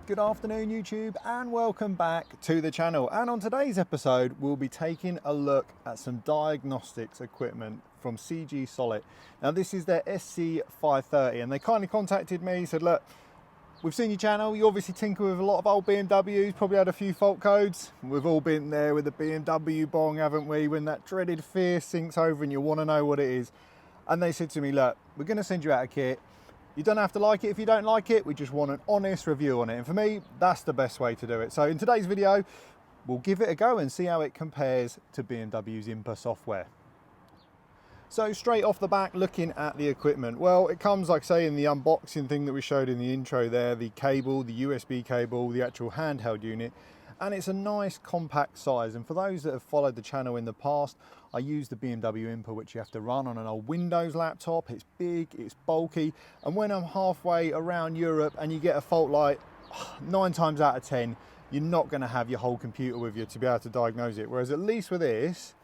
Good afternoon YouTube and welcome back to the channel. And on today's episode we'll be taking a look at some diagnostics equipment from CGSULIT. Now this is their SC530 and they kindly contacted me, said look, we've seen your channel, you obviously tinker with a lot of old BMWs, probably had a few fault codes. We've all been there with the BMW bong, haven't we, when that dreaded fear sinks over and you want to know what it is. And they said to me, look, we're going to send you out a kit. You don't have to like it if you don't like it, we just want an honest review on it. And for me, that's the best way to do it. So in today's video, we'll give it a go and see how it compares to BMW's IMPA software. So straight off the back, looking at the equipment. Well, it comes, like I say, in the unboxing thing that we showed in the intro there, the cable, the USB cable, the actual handheld unit. And it's a nice compact size. And for those that have followed the channel in the past, I use the BMW IMPA, which you have to run on an old Windows laptop. It's big, it's bulky. And when I'm halfway around Europe and you get a fault light, 9 times out of 10, you're not going to have your whole computer with you to be able to diagnose it. Whereas at least with this,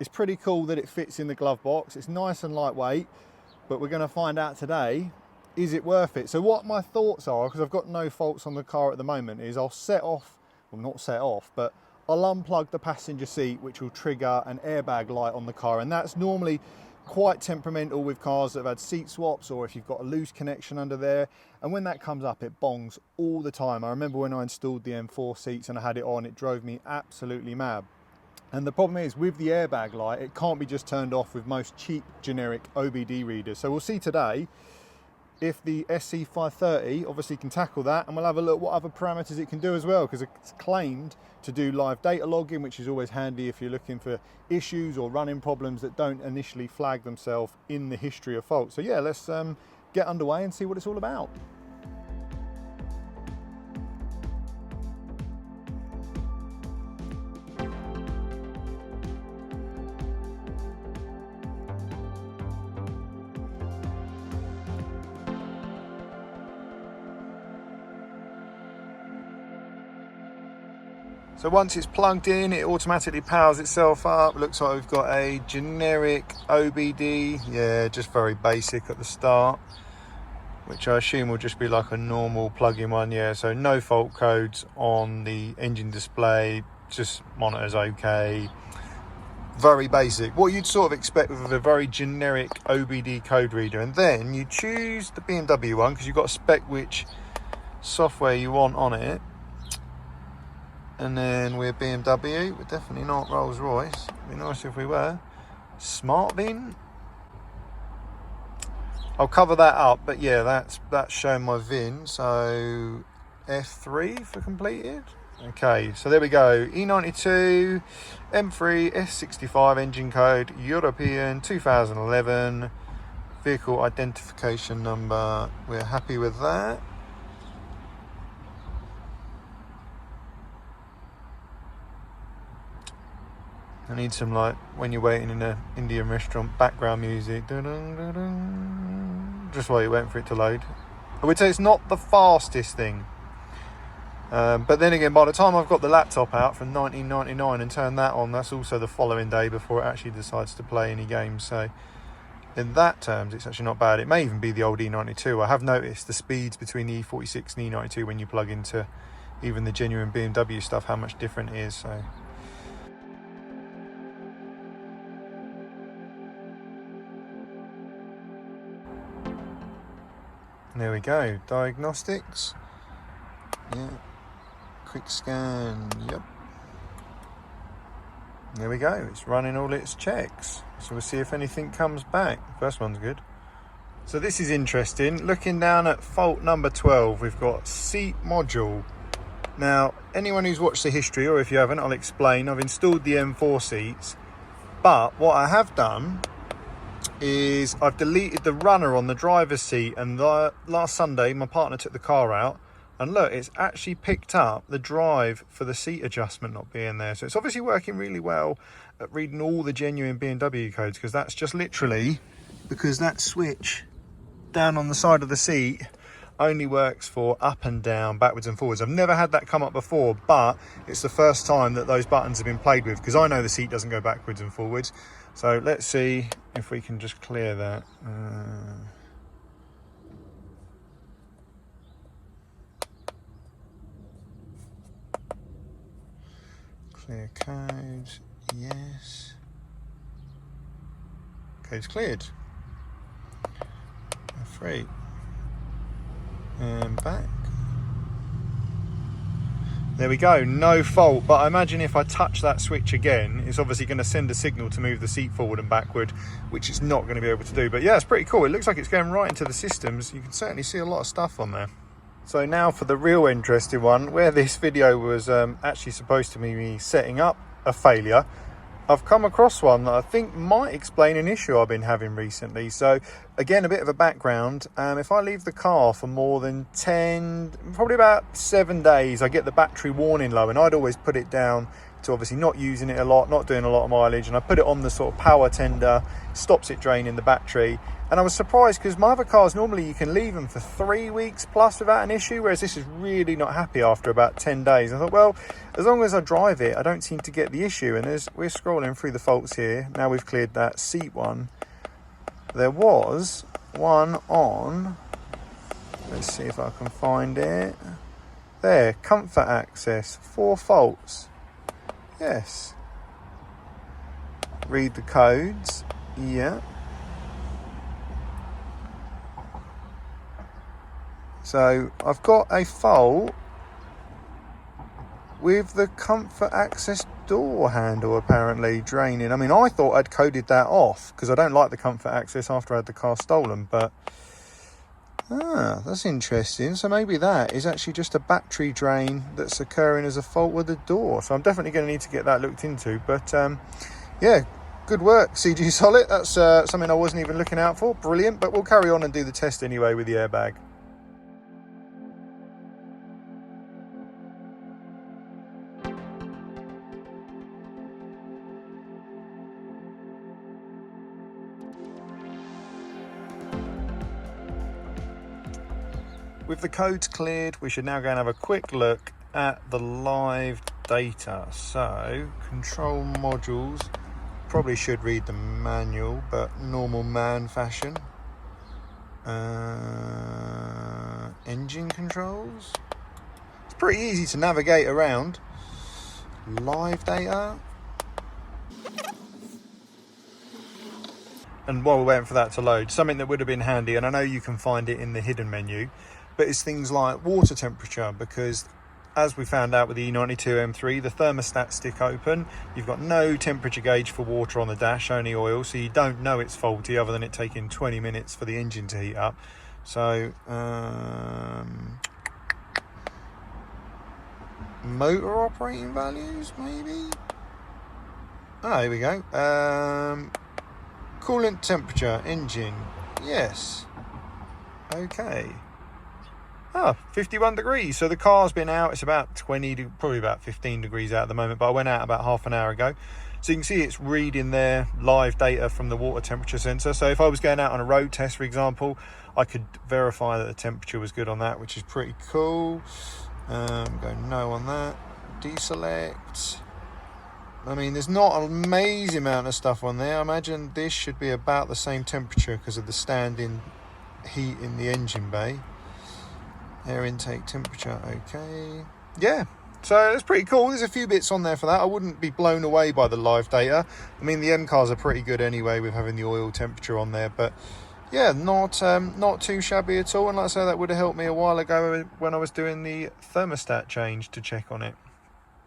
it's pretty cool that it fits in the glove box. It's nice and lightweight, but we're going to find out today, is it worth it? So what my thoughts are, because I've got no faults on the car at the moment, is I'll set off, well not set off, but I'll unplug the passenger seat, which will trigger an airbag light on the car. And that's normally quite temperamental with cars that have had seat swaps, or if you've got a loose connection under there. And when that comes up, it bongs all the time. I remember when I installed the M4 seats and I had it on, it drove me absolutely mad. And the problem is with the airbag light, it can't be just turned off with most cheap generic OBD readers. So we'll see today if the SC530 obviously can tackle that, and we'll have a look what other parameters it can do as well, because it's claimed to do live data logging, which is always handy if you're looking for issues or running problems that don't initially flag themselves in the history of faults. So yeah, let's get underway and see what it's all about. So once it's plugged in, it automatically powers itself up. Looks like we've got a generic OBD. Yeah, just very basic at the start, which I assume will just be like a normal plug-in one. Yeah, so no fault codes on the engine display, just monitors okay. Very basic. What you'd sort of expect with a very generic OBD code reader. And then you choose the BMW one because you've got to spec which software you want on it. And then we're BMW, we're definitely not Rolls Royce. It'd be nice if we were. Smart VIN. I'll cover that up, but yeah, that's showing my VIN. So F3 for completed. Okay, so there we go. E92, M3, S65 engine code, European, 2011. Vehicle identification number. We're happy with that. I need some, like, when you're waiting in an Indian restaurant, background music. Just while you're waiting for it to load. I would say it's not the fastest thing. But then again, by the time I've got the laptop out from 1999 and turned that on, that's also the following day before it actually decides to play any games. So in that terms, it's actually not bad. It may even be the old E92. I have noticed the speeds between the E46 and E92 when you plug into even the genuine BMW stuff, how much different it is. So there we go, diagnostics, yeah, quick scan, yep. There we go, it's running all its checks. So we'll see if anything comes back. First one's good. So this is interesting, looking down at fault number 12, we've got seat module. Now, anyone who's watched the history, or if you haven't, I'll explain. I've installed the M4 seats, but what I have done is I've deleted the runner on the driver's seat, and last Sunday my partner took the car out and look, it's actually picked up the drive for the seat adjustment not being there. So it's obviously working really well at reading all the genuine BMW codes, because that's just literally because that switch down on the side of the seat only works for up and down, backwards and forwards. I've never had that come up before, but it's the first time that those buttons have been played with, because I know the seat doesn't go backwards and forwards. So let's see if we can just clear that. Clear codes, yes. Code's cleared. Free. And back. There we go, no fault, but I imagine if I touch that switch again, it's obviously going to send a signal to move the seat forward and backward, which it's not going to be able to do. But yeah, it's pretty cool. It looks like it's going right into the systems. You can certainly see a lot of stuff on there. So now for the real interesting one, where this video was actually supposed to be me setting up a failure, I've come across one that I think might explain an issue I've been having recently. So again, a bit of a background. If I leave the car for more than 10, probably about 7 days, I get the battery warning low, and I'd always put it down to obviously not using it a lot, not doing a lot of mileage, and I put it on the sort of power tender, stops it draining the battery. And I was surprised because my other cars, normally you can leave them for 3 weeks plus without an issue, whereas this is really not happy after about 10 days. I thought, well, as long as I drive it, I don't seem to get the issue. And as we're scrolling through the faults here, now we've cleared that seat one, there was one on, let's see if I can find it, there, comfort access, 4 faults. Yes. Read the codes, yeah. So I've got a fault with the comfort access door handle apparently draining. I mean, I thought I'd coded that off because I don't like the comfort access after I had the car stolen, but that's interesting. So maybe that is actually just a battery drain that's occurring as a fault with the door. So I'm definitely going to need to get that looked into. But yeah, good work, CGSULIT. That's something I wasn't even looking out for. Brilliant. But we'll carry on and do the test anyway with the airbag. With the codes cleared, we should now go and have a quick look at the live data. So, control modules, probably should read the manual, but normal man fashion. Engine controls. It's pretty easy to navigate around. Live data. And while we're waiting for that to load, something that would have been handy, and I know you can find it in the hidden menu, but it's things like water temperature, because as we found out with the E92 M3, the thermostats stick open. You've got no temperature gauge for water on the dash, only oil, so you don't know it's faulty other than it taking 20 minutes for the engine to heat up. So motor operating values, maybe? Oh, here we go. Coolant temperature, engine, yes. Okay. 51 degrees. So the car's been out. It's about 20, probably about 15 degrees out at the moment, but I went out about half an hour ago. So you can see it's reading their live data from the water temperature sensor. So if I was going out on a road test, for example, I could verify that the temperature was good on that, which is pretty cool. Go no on that. Deselect. I mean, there's not an amazing amount of stuff on there. I imagine this should be about the same temperature because of the standing heat in the engine bay. Air intake temperature, okay. Yeah, so it's pretty cool. There's a few bits on there for that. I wouldn't be blown away by the live data. I mean, the M cars are pretty good anyway with having the oil temperature on there, but yeah, not too shabby at all. And like I say, that would have helped me a while ago when I was doing the thermostat change to check on it.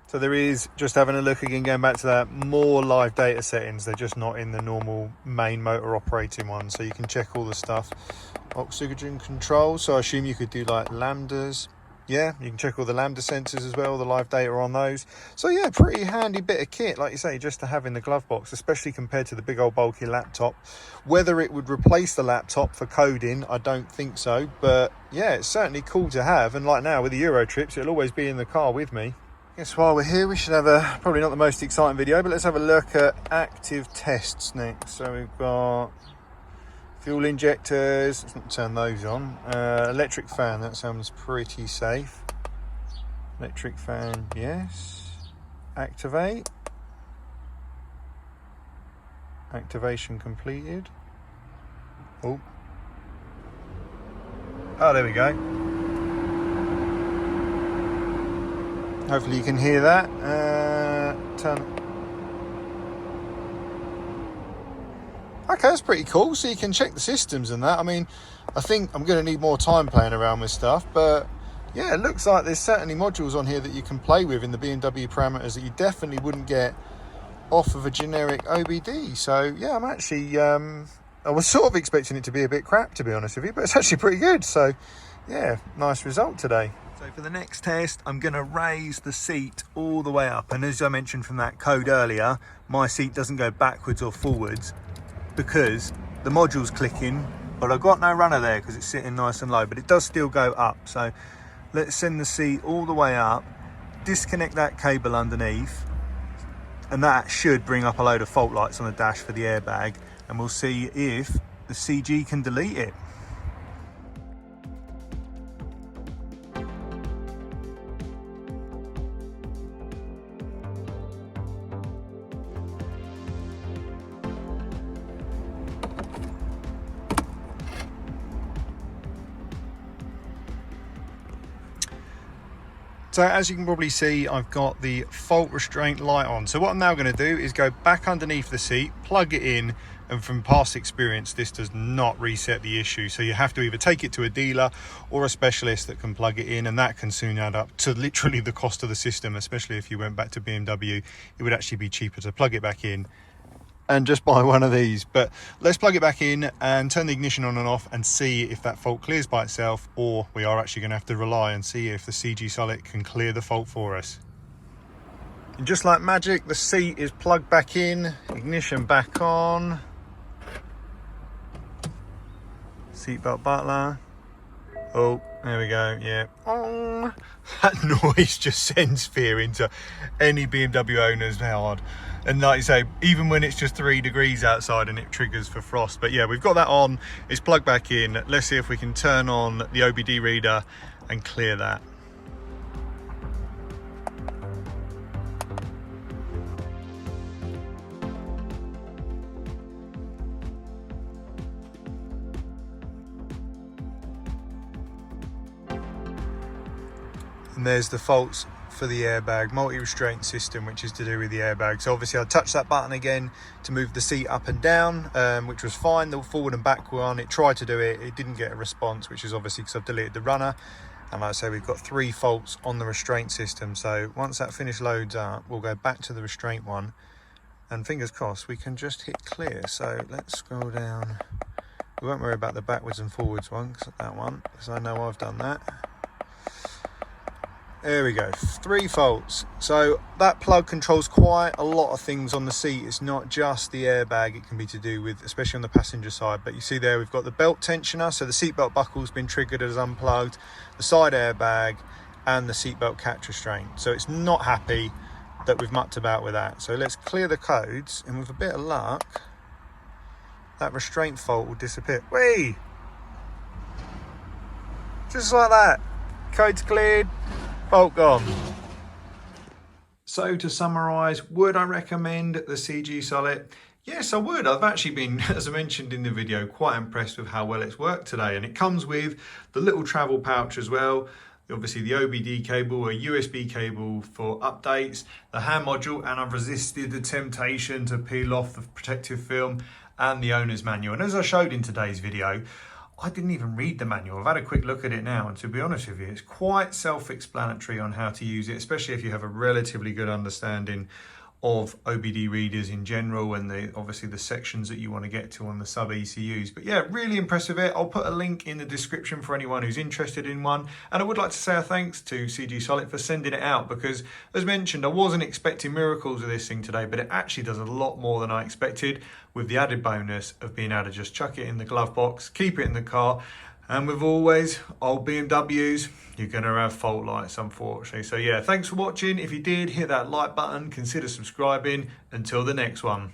So there is, just having a look again, going back to that, more live data settings. They're just not in the normal main motor operating one, so you can check all the stuff. Oxygen control, so I assume you could do like lambdas. Yeah, you can check all the lambda sensors as well, the live data on those. So yeah, pretty handy bit of kit, like you say, just to have in the glove box, especially compared to the big old bulky laptop. Whether it would replace the laptop for coding, I don't think so, but yeah, it's certainly cool to have. And like now with the Euro trips, it'll always be in the car with me. Guess while we're here, we should have probably not the most exciting video, but let's have a look at active tests next. So we've got fuel injectors, let's not turn those on. Electric fan, that sounds pretty safe. Electric fan, yes. Activate. Activation completed. Oh, there we go. Hopefully you can hear that. turn. Okay, that's pretty cool. So you can check the systems and that. I mean, I think I'm going to need more time playing around with stuff, but yeah, it looks like there's certainly modules on here that you can play with in the BMW parameters that you definitely wouldn't get off of a generic OBD. So yeah, I'm actually, I was sort of expecting it to be a bit crap, to be honest with you, but it's actually pretty good. So yeah, nice result today. So for the next test, I'm going to raise the seat all the way up. And as I mentioned from that code earlier, my seat doesn't go backwards or forwards because the module's clicking, but I've got no runner there because it's sitting nice and low, but it does still go up. So let's send the seat all the way up, disconnect that cable underneath, and that should bring up a load of fault lights on the dash for the airbag, and we'll see if the CG can delete it. So as you can probably see, I've got the fault restraint light on. So what I'm now going to do is go back underneath the seat, plug it in, and from past experience, this does not reset the issue. So you have to either take it to a dealer or a specialist that can plug it in, and that can soon add up to literally the cost of the system, especially if you went back to BMW. It would actually be cheaper to plug it back in and just buy one of these. But let's plug it back in and turn the ignition on and off and see if that fault clears by itself, or we are actually going to have to rely and see if the CGSULIT can clear the fault for us. And just like magic, the seat is plugged back in, ignition back on, seatbelt butler. Oh, there we go. Yeah. Oh, that noise just sends fear into any BMW owner's heart. And like you say, even when it's just 3 degrees outside and it triggers for frost. But yeah, we've got that on. It's plugged back in. Let's see if we can turn on the OBD reader and clear that. And there's the faults for the airbag, multi-restraint system, which is to do with the airbag. So obviously I touched that button again to move the seat up and down, which was fine. The forward and back one, it tried to do it, it didn't get a response, which is obviously because I've deleted the runner. And like I say, we've got 3 faults on the restraint system. So once that finish loads up, we'll go back to the restraint one, and fingers crossed we can just hit clear. So let's scroll down. We won't worry about the backwards and forwards one, that one, because I know I've done that. There we go, 3 faults. So that plug controls quite a lot of things on the seat. It's not just the airbag, it can be to do with, especially on the passenger side. But you see there, we've got the belt tensioner, so the seatbelt buckle's been triggered as unplugged, the side airbag, and the seatbelt catch restraint. So it's not happy that we've mucked about with that. So let's clear the codes, and with a bit of luck, that restraint fault will disappear. Whee! Just like that, code's cleared. Fault gone. So to summarise, would I recommend the CGSULIT? Yes, I would. I've actually been, as I mentioned in the video, quite impressed with how well it's worked today. And it comes with the little travel pouch as well. Obviously the OBD cable, a USB cable for updates, the hand module, and I've resisted the temptation to peel off the protective film, and the owner's manual. And as I showed in today's video, I didn't even read the manual. I've had a quick look at it now, and to be honest with you, it's quite self-explanatory on how to use it, especially if you have a relatively good understanding of OBD readers in general, and obviously the sections that you want to get to on the sub ECUs. But yeah, really impressed with it. I'll put a link in the description for anyone who's interested in one. And I would like to say a thanks to CGSULIT for sending it out, because as mentioned, I wasn't expecting miracles with this thing today, but it actually does a lot more than I expected, with the added bonus of being able to just chuck it in the glove box, keep it in the car. And with always old BMWs, you're going to have fault lights, unfortunately. So yeah, thanks for watching. If you did, hit that like button, consider subscribing. Until the next one.